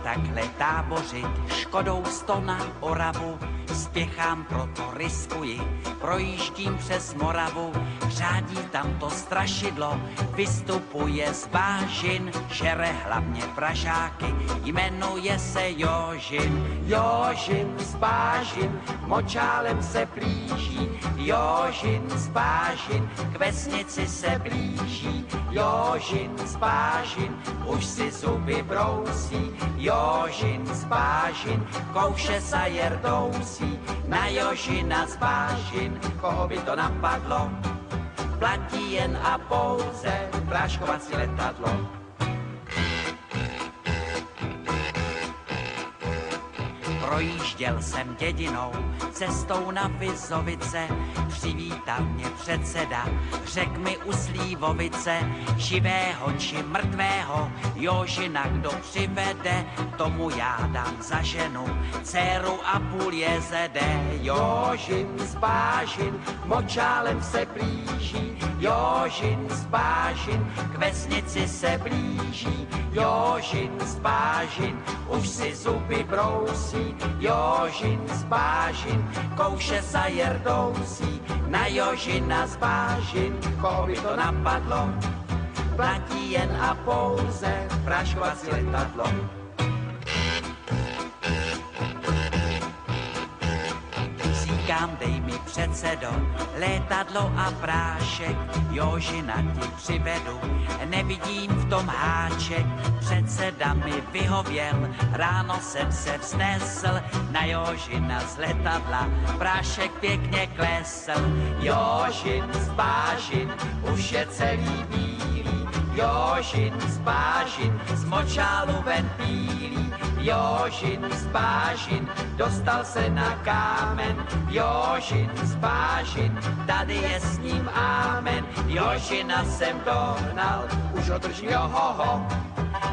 takhle tábořit, Škodou 100 na Oravu, spěchám, proto riskuji, projíždím přes Moravu, řádí tam to strašidlo, vystupuje z bážin, žere hlavně pražáky, jmenuje se Jožin. Jožin z bážin, močálem se blíží, Jožin z bážin, k vesnici se blíží, Jožin z bážin, už si zuby brousí, Jožin z bážin, kouše sa jerdousí, na Jožina z bážin, koho by to napadlo, platí jen a pouze práškovací letadlo. Projížděl jsem dědinou, cestou na Vizovice, přivítal mě předseda, řek mi u Slívovice, živého či mrtvého, Jožina kdo přivede, tomu já dám za ženu, dceru a půl jezede. Jožin z bážin, močálem se blíží, Jožin z bážin, k vesnici se blíží, Jožin z bážin, už si zuby brousí, Jožin z bážin, kouše sa jerdousí, na Jožina z bážin, koho by to napadlo, platí jen a pouze práškovací letadlo. Říkám, dej mi předsedo, létadlo a prášek, Jožina ti přivedu, nevidím v tom háček, předseda mi vyhověl, ráno jsem se vznesl, na Jožina z letadla, prášek pěkně klesl. Jožin z bážin, už je celý bílý, Jožin z bážin, z močálu ven bílý, Jožin z bážin, dostal se na kámen, Jožin z bážin, tady je s ním ámen, Jožina jsem dohnal, už ho držím johoho,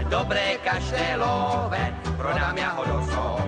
dobré každé love, prodám já ho do zoo.